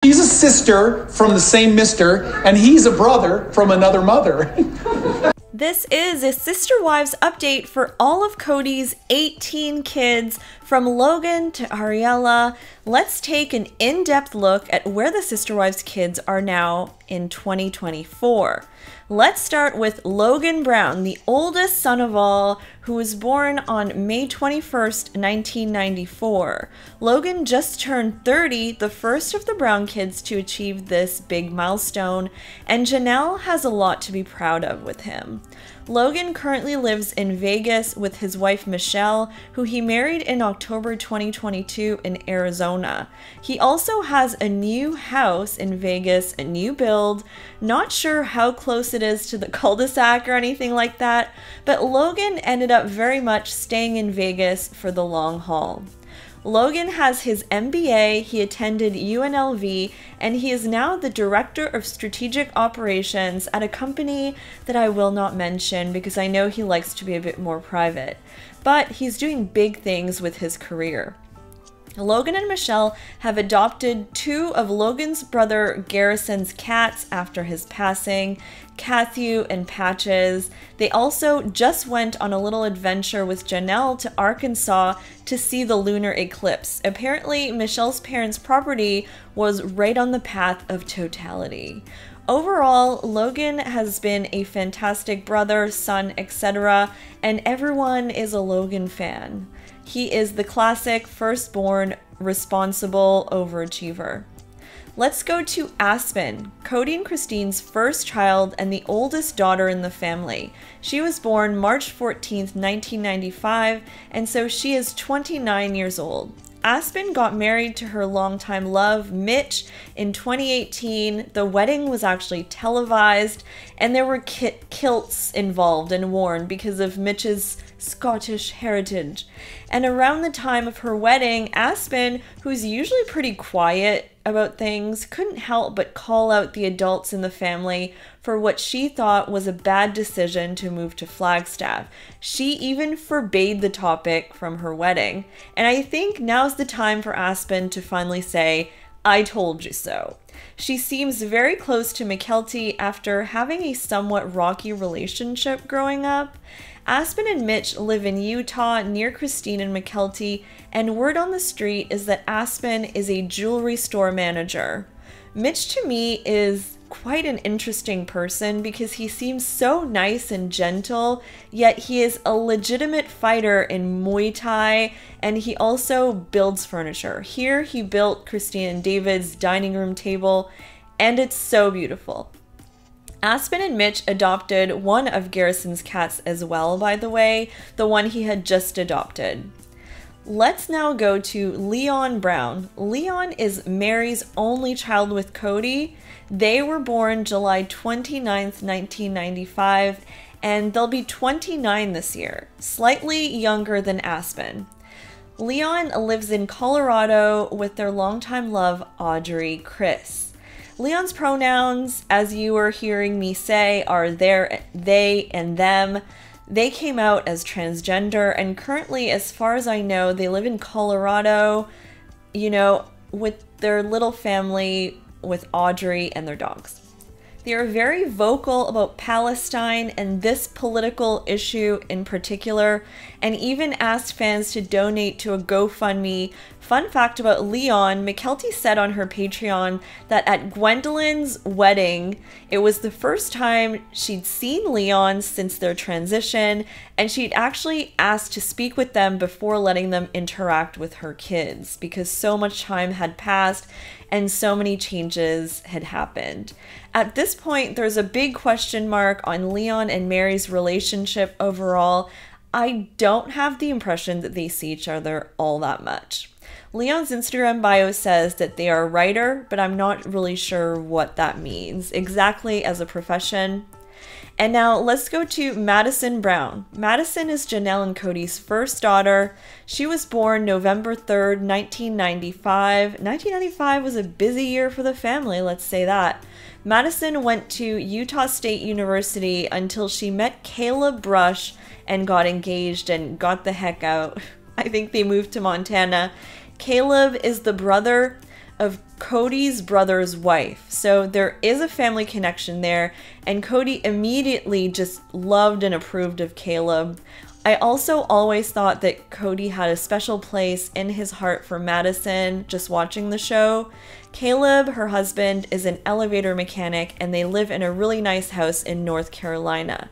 She's a sister from the same mister, and he's a brother from another mother. This is a Sister Wives update for all of Kody's 18 kids, from Logan to Ariella. Let's take an in-depth look at where the Sister Wives kids are now in 2024. Let's start with Logan Brown, the oldest son of all, who was born on May 21st, 1994. Logan just turned 30, the first of the Brown kids to achieve this big milestone, and Janelle has a lot to be proud of with him. Logan currently lives in Vegas with his wife Michelle, who he married in October 2022 in Arizona. He also has a new house in Vegas, a new build. Not sure how close it is to the cul-de-sac or anything like that, but Logan ended up very much staying in Vegas for the long haul. Logan has his MBA, he attended UNLV, and he is now the Director of Strategic Operations at a company that I will not mention because I know he likes to be a bit more private. But he's doing big things with his career. Logan and Michelle have adopted two of Logan's brother Garrison's cats after his passing, Cathew and Patches. They also just went on a little adventure with Janelle to Arkansas to see the lunar eclipse. Apparently, Michelle's parents' property was right on the path of totality. Overall, Logan has been a fantastic brother, son, etc., and everyone is a Logan fan. He is the classic firstborn, responsible overachiever. Let's go to Aspyn, Kody and Christine's first child and the oldest daughter in the family. She was born March 14th, 1995, and so she is 29 years old. Aspyn got married to her longtime love, Mitch, in 2018. The wedding was actually televised, and there were kilts involved and worn because of Mitch's Scottish heritage. And around the time of her wedding, Aspyn, who's usually pretty quiet about things, couldn't help but call out the adults in the family for what she thought was a bad decision to move to Flagstaff. She even forbade the topic from her wedding. And I think now's the time for Aspyn to finally say, "I told you so." She seems very close to Mykelti after having a somewhat rocky relationship growing up. Aspyn and Mitch live in Utah near Christine and Mykelti, and word on the street is that Aspyn is a jewelry store manager. Mitch to me is quite an interesting person because he seems so nice and gentle, yet he is a legitimate fighter in Muay Thai, and he also builds furniture. Here he built Christine and David's dining room table, and it's so beautiful. Aspyn and Mitch adopted one of Garrison's cats as well, by the way, the one he had just adopted. Let's now go to Leon Brown. Leon is Mary's only child with Kody. They were born July 29th, 1995, and they'll be 29 this year, slightly younger than Aspyn. Leon lives in Colorado with their longtime love, Audrey Chris. Leon's pronouns, as you are hearing me say, are they and them. They came out as transgender, and currently, as far as I know, they live in Colorado, you know, with their little family, with Audrey and their dogs. They are very vocal about Palestine and this political issue in particular, and even asked fans to donate to a GoFundMe. Fun fact about Leon, Mykelti said on her Patreon that at Gwendlyn's wedding, it was the first time she'd seen Leon since their transition, and she'd actually asked to speak with them before letting them interact with her kids because so much time had passed and so many changes had happened. At this point, there's a big question mark on Leon and Mary's relationship overall. I don't have the impression that they see each other all that much. Leon's Instagram bio says that they are a writer, but I'm not really sure what that means exactly as a profession. And now let's go to Madison Brown. Madison is Janelle and Kody's first daughter. She was born November 3rd, 1995. 1995 was a busy year for the family, let's say that. Madison went to Utah State University until she met Caleb Brush and got engaged and got the heck out. I think they moved to Montana. Caleb is the brother of Kody's brother's wife. So there is a family connection there, and Kody immediately just loved and approved of Caleb. I also always thought that Kody had a special place in his heart for Madison just watching the show. Caleb, her husband, is an elevator mechanic, and they live in a really nice house in North Carolina.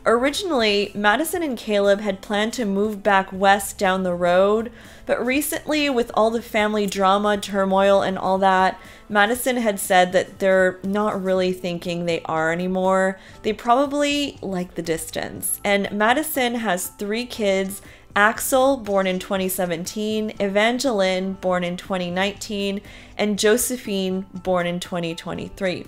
Originally, Madison and Caleb had planned to move back west down the road, but recently, with all the family drama, turmoil, and all that, Madison had said that they're not really thinking they are anymore. They probably like the distance. And Madison has 3 kids: Axel, born in 2017, Evangeline, born in 2019, and Josephine, born in 2023.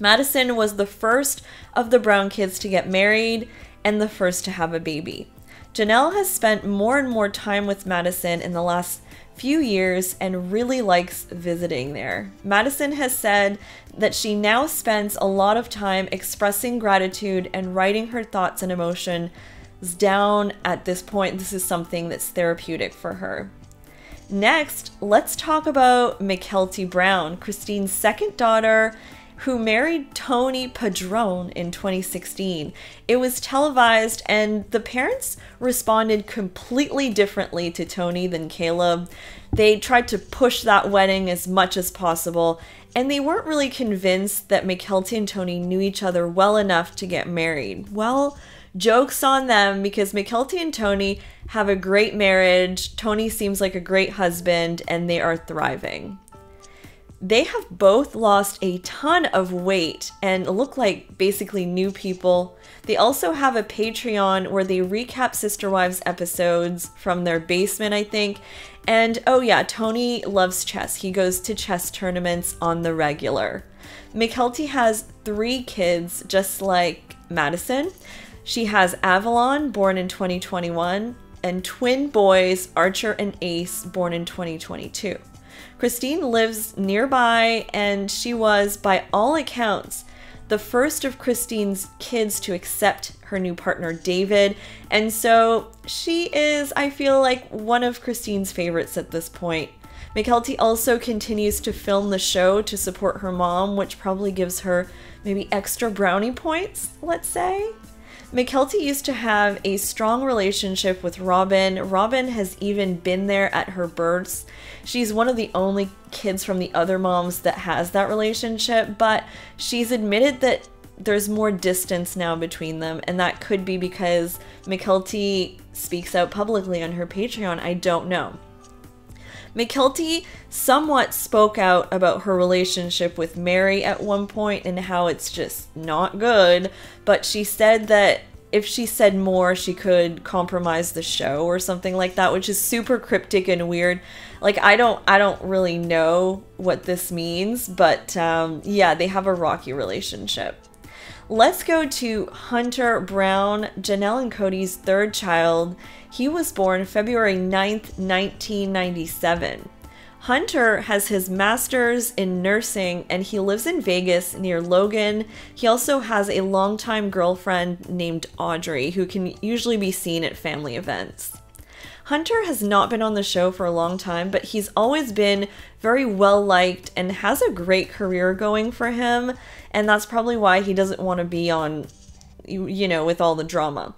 Madison was the first of the Brown kids to get married and the first to have a baby. Janelle has spent more and more time with Madison in the last few years and really likes visiting there. Madison has said that she now spends a lot of time expressing gratitude and writing her thoughts and emotions down at this point. This is something that's therapeutic for her. Next, let's talk about Mykelti Brown, Christine's second daughter, who married Tony Paedon in 2016. It was televised, and the parents responded completely differently to Tony than Caleb. They tried to push that wedding as much as possible, and they weren't really convinced that Mykelti and Tony knew each other well enough to get married. Well, joke's on them, because Mykelti and Tony have a great marriage. Tony seems like a great husband, and they are thriving. They have both lost a ton of weight and look like basically new people. They also have a Patreon where they recap Sister Wives episodes from their basement, I think. And oh yeah, Tony loves chess. He goes to chess tournaments on the regular. Mykelti has 3 kids, just like Madison. She has Avalon, born in 2021, and twin boys, Archer and Ace, born in 2022. Christine lives nearby, and she was, by all accounts, the first of Christine's kids to accept her new partner, David, and so she is, I feel like, one of Christine's favorites at this point. Mykelti also continues to film the show to support her mom, which probably gives her maybe extra brownie points, let's say. Mykelti used to have a strong relationship with Robin. Robin has even been there at her births. She's one of the only kids from the other moms that has that relationship, but she's admitted that there's more distance now between them, and that could be because Mykelti speaks out publicly on her Patreon. I don't know. Mykelti somewhat spoke out about her relationship with Mary at one point and how it's just not good, but she said that if she said more, she could compromise the show or something like that, which is super cryptic and weird. Like, I don't really know what this means, but yeah, they have a rocky relationship. Let's go to Hunter Brown, Janelle and Kody's 3rd child. He was born February 9th, 1997. Hunter has his master's in nursing, and he lives in Vegas near Logan. He also has a longtime girlfriend named Audrey, who can usually be seen at family events. Hunter has not been on the show for a long time, but he's always been very well liked and has a great career going for him, and that's probably why he doesn't want to be on, you know, with all the drama.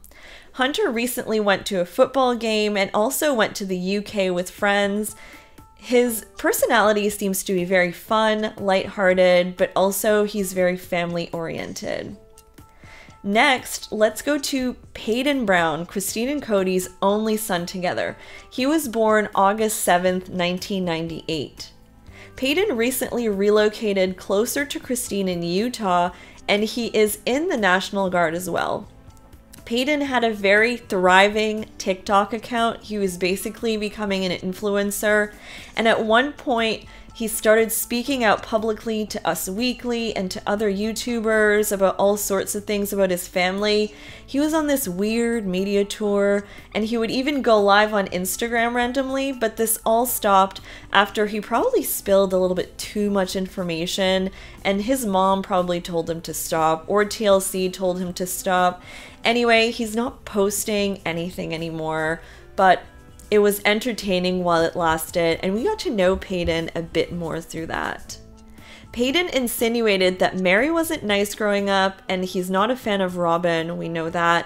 Hunter recently went to a football game and also went to the UK with friends. His personality seems to be very fun, lighthearted, but also he's very family-oriented. Next, let's go to Paedon Brown, Christine and Kody's only son together. He was born August 7th, 1998. Paedon recently relocated closer to Christine in Utah, and he is in the National Guard as well. Paedon had a very thriving TikTok account. He was basically becoming an influencer, and at one point he started speaking out publicly to Us Weekly and to other YouTubers about all sorts of things about his family. He was on this weird media tour, and he would even go live on Instagram randomly, but this all stopped after he probably spilled a little bit too much information, and his mom probably told him to stop, or TLC told him to stop. Anyway, he's not posting anything anymore, but it was entertaining while it lasted, and we got to know Paedon a bit more through that. Paedon insinuated that Mary wasn't nice growing up, and he's not a fan of Robyn, we know that.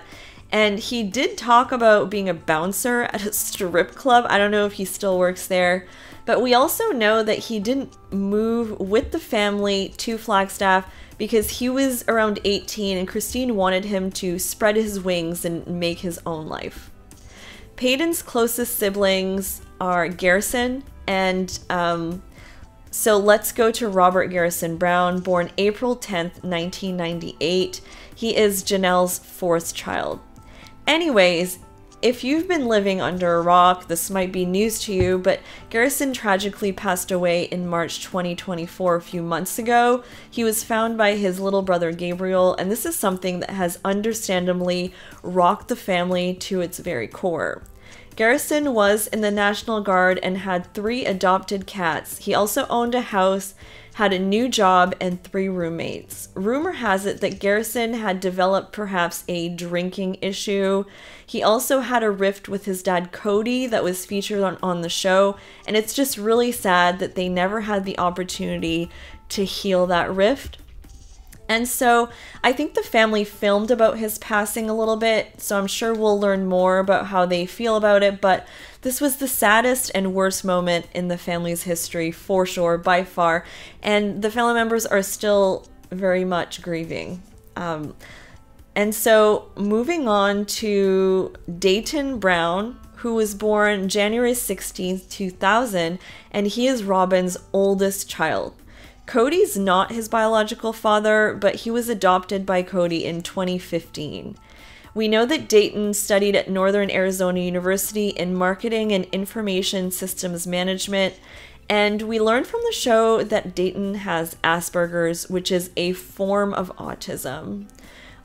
And he did talk about being a bouncer at a strip club. I don't know if he still works there. But we also know that he didn't move with the family to Flagstaff because he was around 18 and Christine wanted him to spread his wings and make his own life. Paedon's closest siblings are Garrison and so let's go to Robert Garrison Brown, born April 10th, 1998. He is Janelle's fourth child. Anyways, if you've been living under a rock, this might be news to you, but Garrison tragically passed away in March 2024, a few months ago. He was found by his little brother Gabriel, and this is something that has understandably rocked the family to its very core. Garrison was in the National Guard and had 3 adopted cats. He also owned a house, had a new job, and 3 roommates. Rumor has it that Garrison had developed perhaps a drinking issue. He also had a rift with his dad Kody that was featured on the show, and it's just really sad that they never had the opportunity to heal that rift. And so I think the family filmed about his passing a little bit, so I'm sure we'll learn more about how they feel about it, but this was the saddest and worst moment in the family's history, for sure, by far, and the family members are still very much grieving. And so moving on to Dayton Brown, who was born January 16th, 2000, and he is Robyn's oldest child. Kody's not his biological father, but he was adopted by Kody in 2015. We know that Dayton studied at Northern Arizona University in Marketing and Information Systems Management, and we learned from the show that Dayton has Asperger's, which is a form of autism.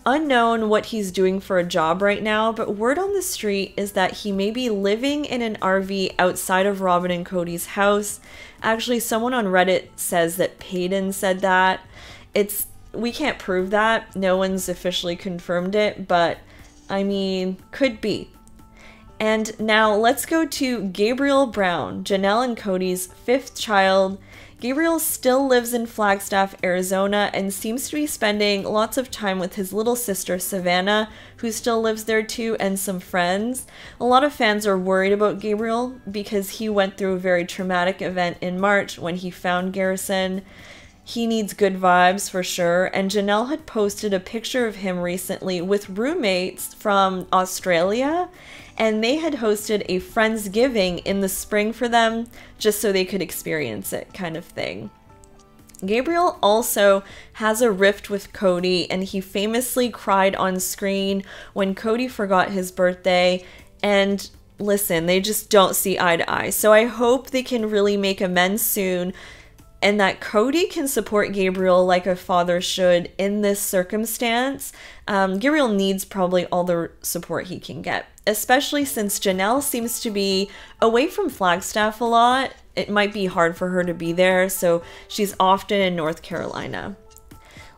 Unknown what he's doing for a job right now, but word on the street is that he may be living in an RV outside of Robyn and Kody's house. Actually, someone on Reddit says that Paedon said that. We can't prove that. No one's officially confirmed it, but I mean, could be. And now let's go to Gabriel Brown, Janelle and Kody's 5th child. Gabriel still lives in Flagstaff, Arizona, and seems to be spending lots of time with his little sister, Savannah, who still lives there too, and some friends. A lot of fans are worried about Gabriel because he went through a very traumatic event in March when he found Garrison. He needs good vibes for sure, and Janelle had posted a picture of him recently with roommates from Australia, and they had hosted a Friendsgiving in the spring for them just so they could experience it, kind of thing. Gabriel also has a rift with Kody, and he famously cried on screen when Kody forgot his birthday, and listen, they just don't see eye to eye. So I hope they can really make amends soon, and that Kody can support Gabriel like a father should in this circumstance. Gabriel needs probably all the support he can get, especially since Janelle seems to be away from Flagstaff a lot. It might be hard for her to be there, so she's often in North Carolina.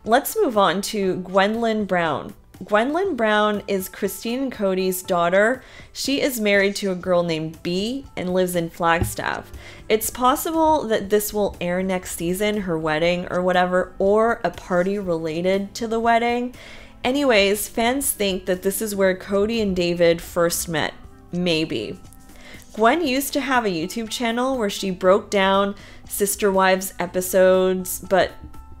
Let's move on to Gwendlyn Brown. Gwendlyn Brown is Christine and Kody's daughter. She is married to a girl named B and lives in Flagstaff. It's possible that this will air next season, her wedding or whatever, or a party related to the wedding. Anyways, fans think that this is where Kody and David first met. Maybe. Gwen used to have a YouTube channel where she broke down Sister Wives episodes, but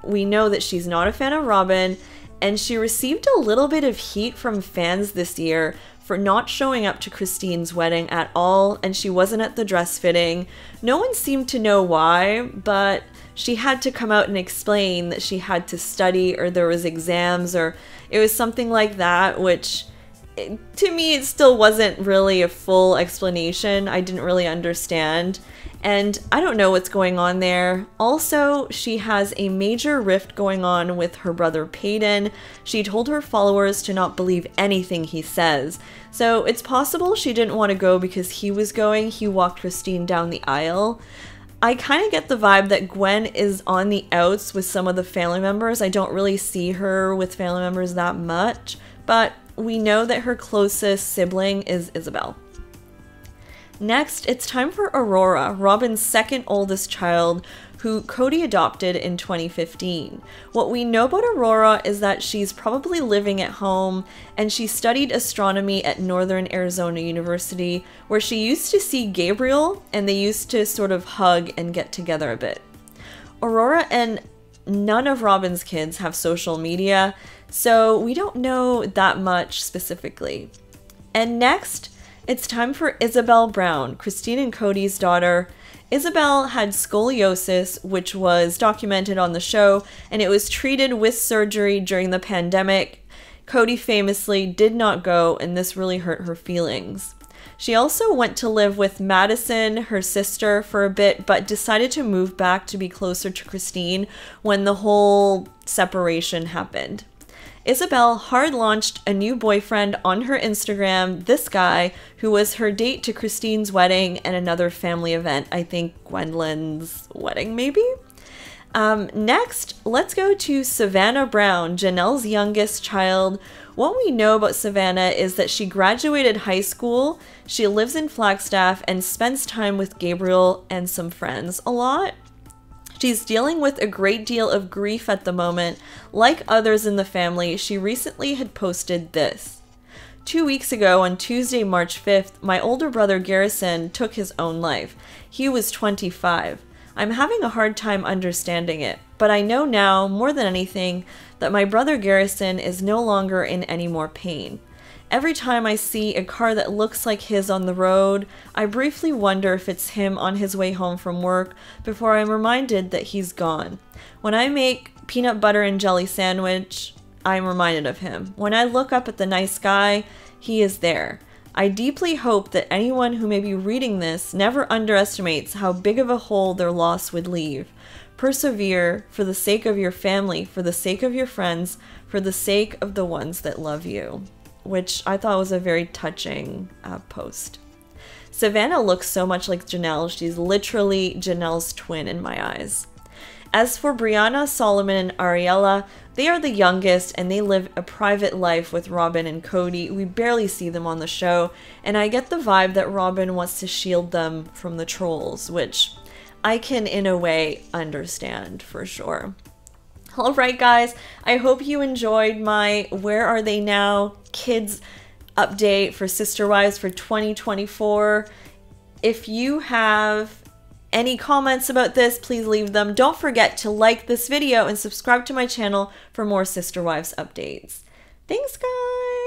we know that she's not a fan of Robyn, and she received a little bit of heat from fans this year for not showing up to Christine's wedding at all, and she wasn't at the dress fitting. No one seemed to know why, but she had to come out and explain that she had to study, or there was exams, or it was something like that, which to me it still wasn't really a full explanation. I didn't really understand, and I don't know what's going on there. Also, she has a major rift going on with her brother Paedon. She told her followers to not believe anything he says, so it's possible she didn't want to go because he was going. He walked Christine down the aisle. I kind of get the vibe that Gwen is on the outs with some of the family members. I don't really see her with family members that much, but we know that her closest sibling is Ysabel. Next, it's time for Aurora, Robyn's second oldest child, who Kody adopted in 2015. What we know about Aurora is that she's probably living at home, and she studied astronomy at Northern Arizona University, where she used to see Gabriel, and they used to sort of hug and get together a bit. Aurora and none of Robyn's kids have social media, so we don't know that much specifically. And next, it's time for Ysabel Brown, Christine and Kody's daughter. Ysabel had scoliosis, which was documented on the show, and it was treated with surgery during the pandemic. Kody famously did not go, and this really hurt her feelings. She also went to live with Madison, her sister, for a bit, but decided to move back to be closer to Christine when the whole separation happened. Ysabel hard-launched a new boyfriend on her Instagram, this guy, who was her date to Christine's wedding and another family event. I think Gwendlyn's wedding, maybe? Next, let's go to Savannah Brown, Janelle's youngest child. What we know about Savannah is that she graduated high school, she lives in Flagstaff, and spends time with Gabriel and some friends a lot. She's dealing with a great deal of grief at the moment. Like others in the family, she recently had posted this. 2 weeks ago, on Tuesday, March 5th, my older brother Garrison took his own life. He was 25. I'm having a hard time understanding it, but I know now, more than anything, that my brother Garrison is no longer in any more pain. Every time I see a car that looks like his on the road, I briefly wonder if it's him on his way home from work before I'm reminded that he's gone. When I make peanut butter and jelly sandwich, I'm reminded of him. When I look up at the night sky, he is there. I deeply hope that anyone who may be reading this never underestimates how big of a hole their loss would leave. Persevere for the sake of your family, for the sake of your friends, for the sake of the ones that love you. Which I thought was a very touching post. Savannah looks so much like Janelle. She's literally Janelle's twin in my eyes. As for Brianna, Solomon, and Ariella, they are the youngest and they live a private life with Robyn and Kody. We barely see them on the show, and I get the vibe that Robyn wants to shield them from the trolls, which I can in a way understand for sure. Alright guys, I hope you enjoyed my Where Are They Now kids update for Sister Wives for 2024. If you have any comments about this, please leave them. Don't forget to like this video and subscribe to my channel for more Sister Wives updates. Thanks guys!